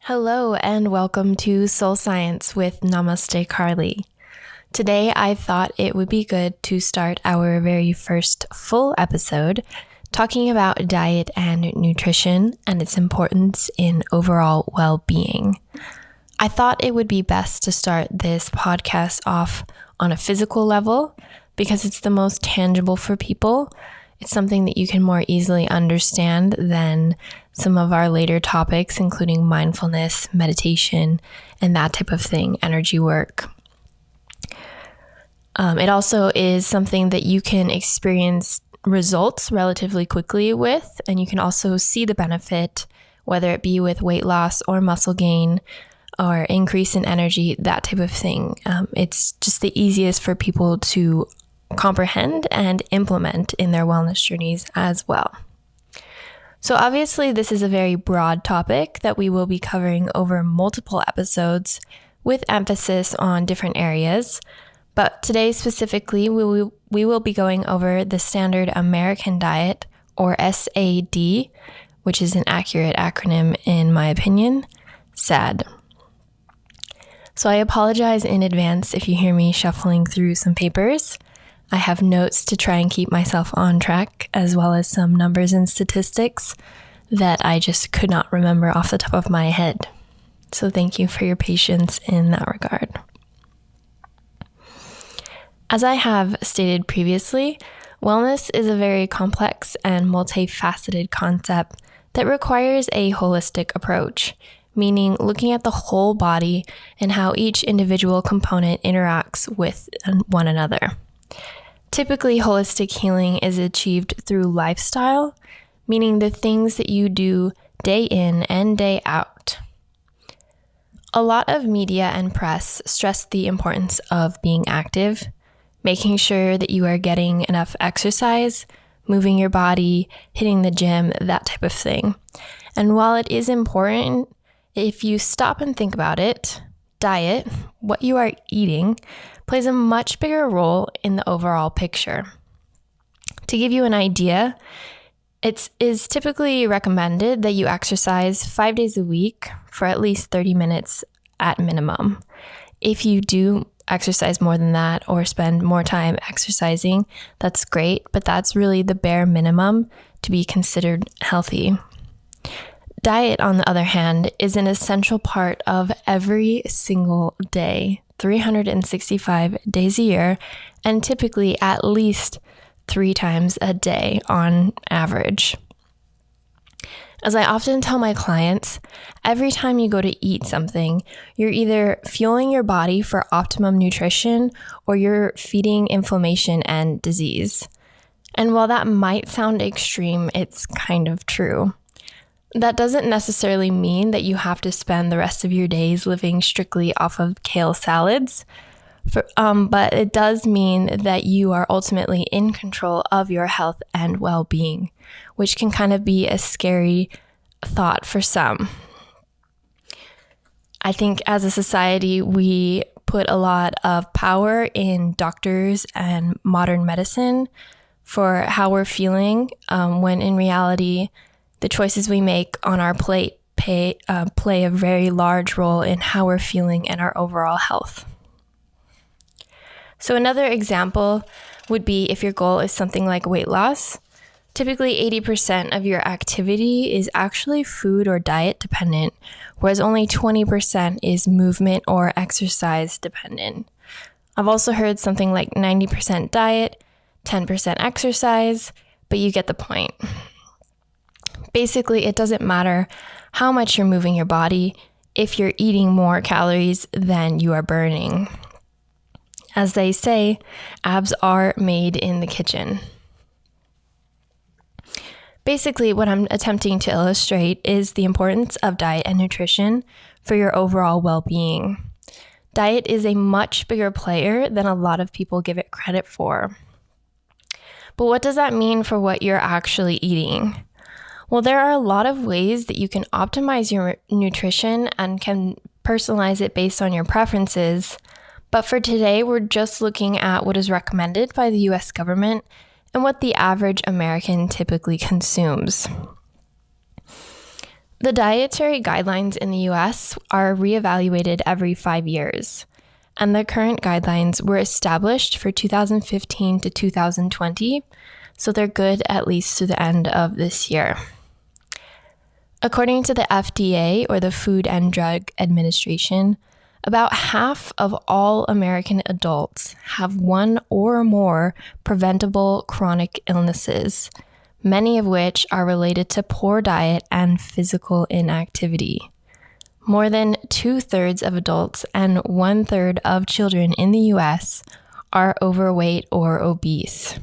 Hello and welcome to Soul Science with Namaste Carly. Today I thought it would be good to start our very first full episode talking about diet and nutrition and its importance in overall well-being. I thought it would be best to start this podcast off on a physical level because it's the most tangible for people. It's something that you can more easily understand than some of our later topics, including mindfulness, meditation, and that type of thing, energy work. It also is something that you can experience results relatively quickly with, and you can also see the benefit, whether it be with weight loss or muscle gain or increase in energy, that type of thing. It's just the easiest for people to comprehend and implement in their wellness journeys as well. So obviously this is a very broad topic that we will be covering over multiple episodes with emphasis on different areas. But today specifically, we will be going over the Standard American Diet, or SAD, which is an accurate acronym in my opinion, SAD. So I apologize in advance if you hear me shuffling through some papers. I have notes to try and keep myself on track, as well as some numbers and statistics that I just could not remember off the top of my head. So thank you for your patience in that regard. As I have stated previously, wellness is a very complex and multifaceted concept that requires a holistic approach, meaning looking at the whole body and how each individual component interacts with one another. Typically, holistic healing is achieved through lifestyle, meaning the things that you do day in and day out. A lot of media and press stress the importance of being active, making sure that you are getting enough exercise, moving your body, hitting the gym, that type of thing. And while it is important, if you stop and think about it, diet, what you are eating, plays a much bigger role in the overall picture. To give you an idea, it is typically recommended that you exercise 5 days a week for at least 30 minutes at minimum. If you do exercise more than that or spend more time exercising, that's great, but that's really the bare minimum to be considered healthy. Diet, on the other hand, is an essential part of every single day, 365 days a year, and typically at least 3 times a day on average. As I often tell my clients, every time you go to eat something, you're either fueling your body for optimum nutrition or you're feeding inflammation and disease. And while that might sound extreme, it's kind of true. That doesn't necessarily mean that you have to spend the rest of your days living strictly off of kale salads, but it does mean that you are ultimately in control of your health and well-being, which can kind of be a scary thought for some. I think as a society, we put a lot of power in doctors and modern medicine for how we're feeling, when in reality, the choices we make on our plate play a very large role in how we're feeling and our overall health. So another example would be if your goal is something like weight loss. Typically 80% of your activity is actually food or diet dependent, whereas only 20% is movement or exercise dependent. I've also heard something like 90% diet, 10% exercise, but you get the point. Basically, it doesn't matter how much you're moving your body if you're eating more calories than you are burning. As they say, abs are made in the kitchen. Basically, what I'm attempting to illustrate is the importance of diet and nutrition for your overall well-being. Diet is a much bigger player than a lot of people give it credit for. But what does that mean for what you're actually eating? Well, there are a lot of ways that you can optimize your nutrition and can personalize it based on your preferences. But for today, we're just looking at what is recommended by the US government and what the average American typically consumes. The dietary guidelines in the US are reevaluated every 5 years, and the current guidelines were established for 2015 to 2020, so they're good at least to the end of this year. According to the FDA, or the Food and Drug Administration, about half of all American adults have one or more preventable chronic illnesses, many of which are related to poor diet and physical inactivity. More than 2/3 of adults and 1/3 of children in the US are overweight or obese.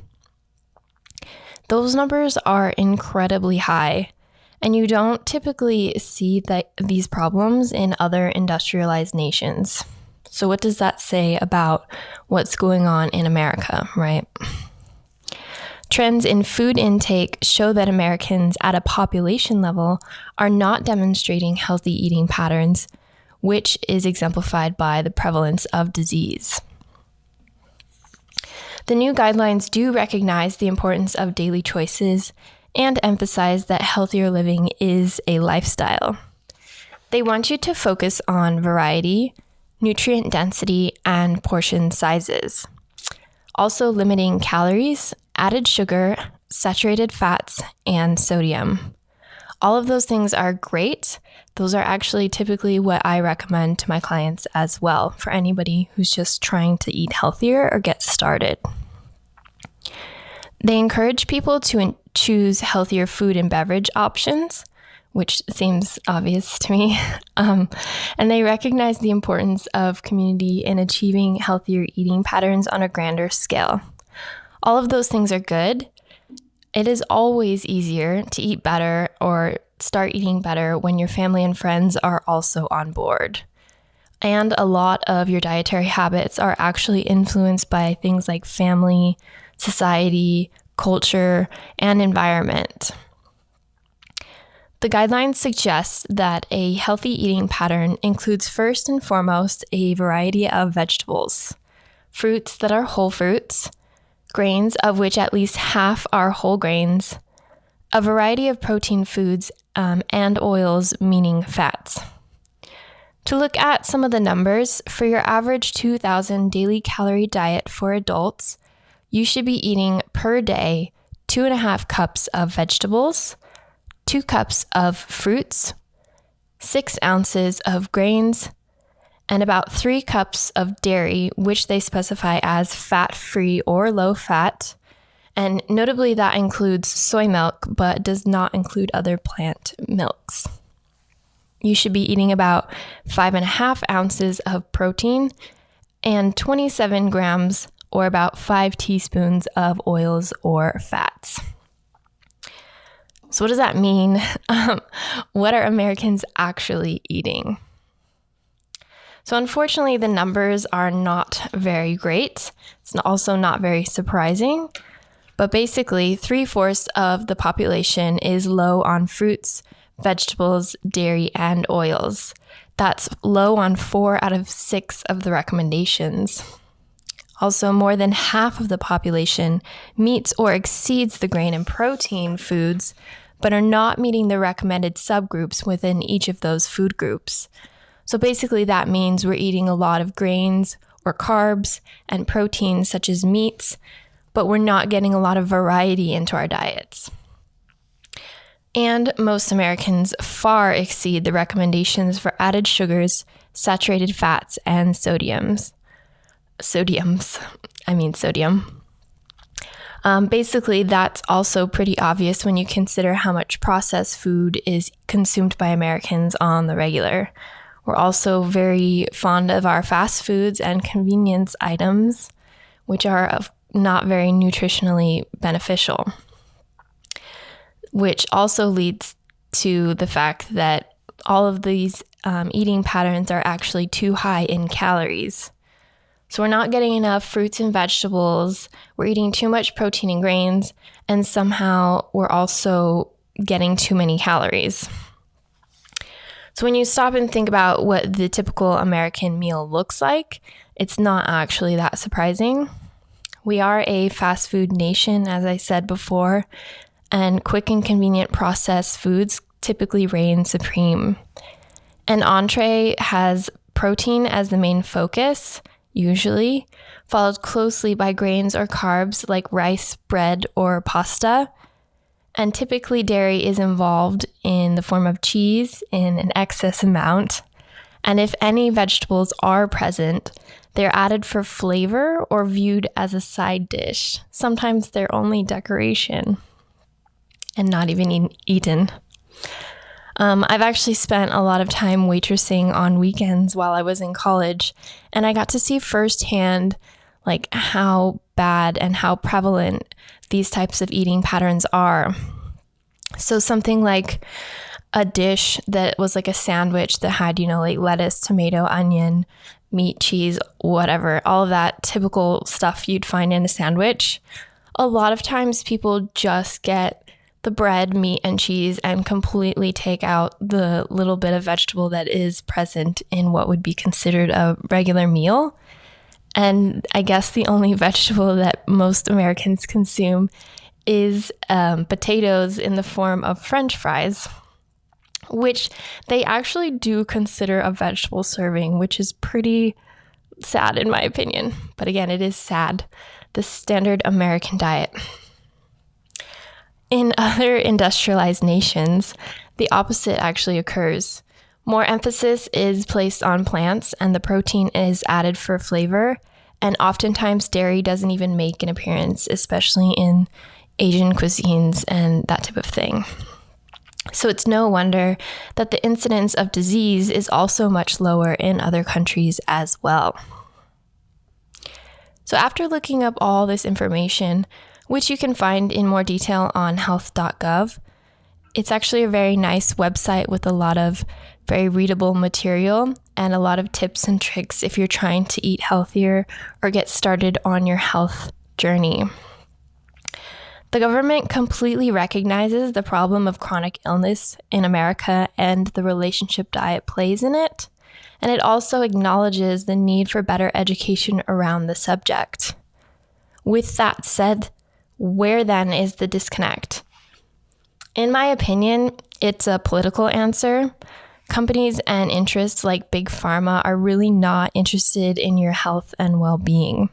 Those numbers are incredibly high, and you don't typically see these problems in other industrialized nations. So what does that say about what's going on in America, right? Trends in food intake show that Americans at a population level are not demonstrating healthy eating patterns, which is exemplified by the prevalence of disease. The new guidelines do recognize the importance of daily choices and emphasize that healthier living is a lifestyle. They want you to focus on variety, nutrient density, and portion sizes. Also limiting calories, added sugar, saturated fats, and sodium. All of those things are great. Those are actually typically what I recommend to my clients as well, for anybody who's just trying to eat healthier or get started. They encourage people to choose healthier food and beverage options, which seems obvious to me. And they recognize the importance of community in achieving healthier eating patterns on a grander scale. All of those things are good. It is always easier to eat better or start eating better when your family and friends are also on board. And a lot of your dietary habits are actually influenced by things like family, society, culture, and environment. The guidelines suggest that a healthy eating pattern includes first and foremost a variety of vegetables, fruits that are whole fruits, grains of which at least half are whole grains, a variety of protein foods, and oils, meaning fats. To look at some of the numbers, for your average 2,000 daily calorie diet for adults, you should be eating per day 2.5 cups of vegetables, 2 cups of fruits, 6 ounces of grains, and about 3 cups of dairy, which they specify as fat-free or low-fat. And notably, that includes soy milk, but does not include other plant milks. You should be eating about 5.5 ounces of protein and 27 grams, or about 5 teaspoons of oils or fats. So what does that mean? What are Americans actually eating? So unfortunately, the numbers are not very great. It's also not very surprising. But basically, 3/4 of the population is low on fruits, vegetables, dairy, and oils. That's low on 4 out of 6 of the recommendations. Also, more than half of the population meets or exceeds the grain and protein foods, but are not meeting the recommended subgroups within each of those food groups. So basically, that means we're eating a lot of grains or carbs and proteins such as meats, but we're not getting a lot of variety into our diets. And most Americans far exceed the recommendations for added sugars, saturated fats, and sodium. Basically, that's also pretty obvious when you consider how much processed food is consumed by Americans on the regular. We're also very fond of our fast foods and convenience items, which are not very nutritionally beneficial, which also leads to the fact that all of these eating patterns are actually too high in calories. So we're not getting enough fruits and vegetables, we're eating too much protein and grains, and somehow we're also getting too many calories. So when you stop and think about what the typical American meal looks like, it's not actually that surprising. We are a fast food nation, as I said before, and quick and convenient processed foods typically reign supreme. An entree has protein as the main focus, usually, followed closely by grains or carbs like rice, bread, or pasta. And typically dairy is involved in the form of cheese in an excess amount. And if any vegetables are present, they're added for flavor or viewed as a side dish. Sometimes they're only decoration and not even eaten. I've actually spent a lot of time waitressing on weekends while I was in college, and I got to see firsthand like how bad and how prevalent these types of eating patterns are. So something like a dish that was like a sandwich that had, like lettuce, tomato, onion, meat, cheese, whatever, all of that typical stuff you'd find in a sandwich. A lot of times people just get the bread, meat, and cheese and completely take out the little bit of vegetable that is present in what would be considered a regular meal. And I guess the only vegetable that most Americans consume is potatoes in the form of French fries, which they actually do consider a vegetable serving, which is pretty sad in my opinion. But again, it is sad, the standard American diet. In other industrialized nations, the opposite actually occurs. More emphasis is placed on plants and the protein is added for flavor, and oftentimes dairy doesn't even make an appearance, especially in Asian cuisines and that type of thing. So it's no wonder that the incidence of disease is also much lower in other countries as well. So after looking up all this information, which you can find in more detail on health.gov, it's actually a very nice website with a lot of very readable material and a lot of tips and tricks if you're trying to eat healthier or get started on your health journey. The government completely recognizes the problem of chronic illness in America and the relationship diet plays in it, and it also acknowledges the need for better education around the subject. With that said, where then is the disconnect? In my opinion, it's a political answer. Companies and interests like Big Pharma are really not interested in your health and well-being.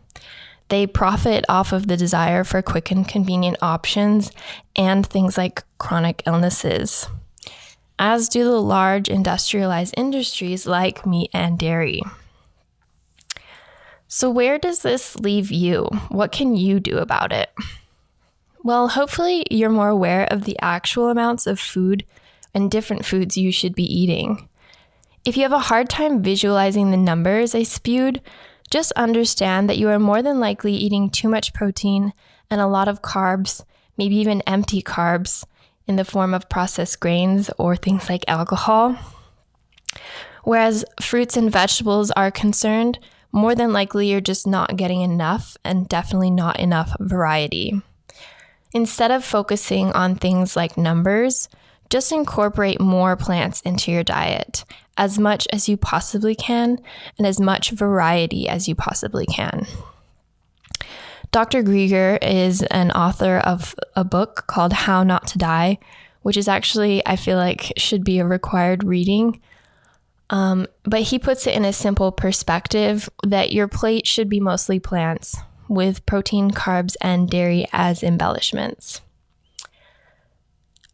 They profit off of the desire for quick and convenient options and things like chronic illnesses, as do the large industrialized industries like meat and dairy. So where does this leave you? What can you do about it? Well, hopefully you're more aware of the actual amounts of food and different foods you should be eating. If you have a hard time visualizing the numbers I spewed, just understand that you are more than likely eating too much protein and a lot of carbs, maybe even empty carbs, in the form of processed grains or things like alcohol. Whereas fruits and vegetables are concerned, more than likely you're just not getting enough and definitely not enough variety. Instead of focusing on things like numbers, just incorporate more plants into your diet, as much as you possibly can, and as much variety as you possibly can. Dr. Grieger is an author of a book called How Not to Die, which is actually, I feel like, should be a required reading. But he puts it in a simple perspective that your plate should be mostly plants, with protein, carbs, and dairy as embellishments.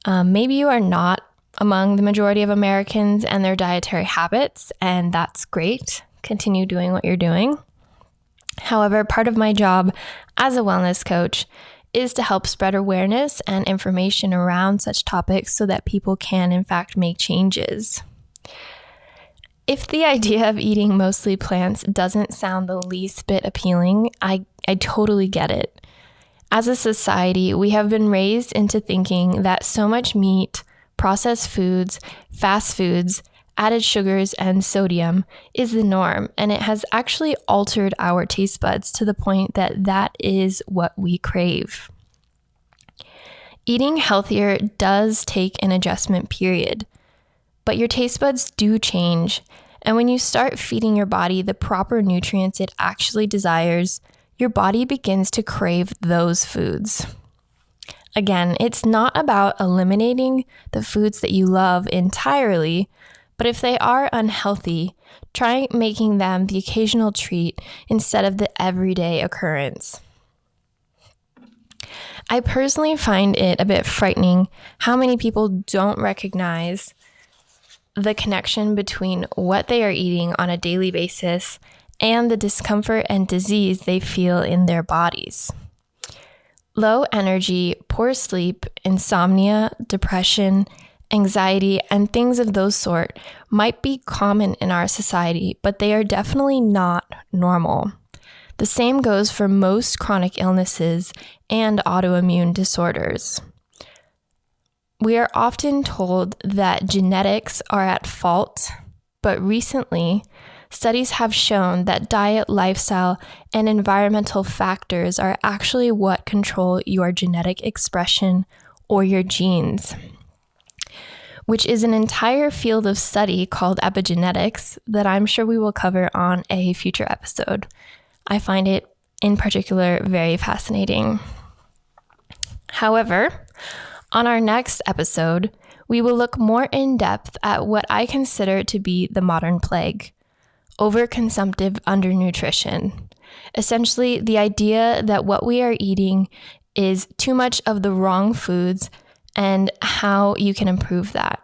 Maybe you are not among the majority of Americans and their dietary habits, and that's great. Continue doing what you're doing. However, part of my job as a wellness coach is to help spread awareness and information around such topics so that people can, in fact, make changes. If the idea of eating mostly plants doesn't sound the least bit appealing, I totally get it. As a society, we have been raised into thinking that so much meat, processed foods, fast foods, added sugars, and sodium is the norm, and it has actually altered our taste buds to the point that that is what we crave. Eating healthier does take an adjustment period, but your taste buds do change, and when you start feeding your body the proper nutrients it actually desires, your body begins to crave those foods. Again, it's not about eliminating the foods that you love entirely, but if they are unhealthy, try making them the occasional treat instead of the everyday occurrence. I personally find it a bit frightening how many people don't recognize the connection between what they are eating on a daily basis and the discomfort and disease they feel in their bodies. Low energy, poor sleep, insomnia, depression, anxiety, and things of those sort might be common in our society, but they are definitely not normal. The same goes for most chronic illnesses and autoimmune disorders. We are often told that genetics are at fault, but recently, studies have shown that diet, lifestyle, and environmental factors are actually what control your genetic expression or your genes, which is an entire field of study called epigenetics that I'm sure we will cover on a future episode. I find it, in particular, very fascinating. However, on our next episode, we will look more in depth at what I consider to be the modern plague: overconsumptive undernutrition. Essentially, the idea that what we are eating is too much of the wrong foods and how you can improve that.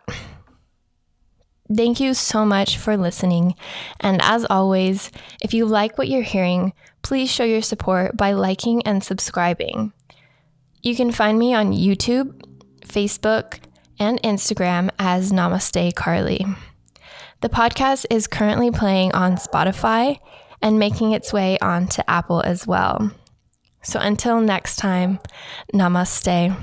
Thank you so much for listening. And as always, if you like what you're hearing, please show your support by liking and subscribing. You can find me on YouTube, Facebook, and Instagram as Namaste Carly. The podcast is currently playing on Spotify and making its way onto Apple as well. So until next time, namaste.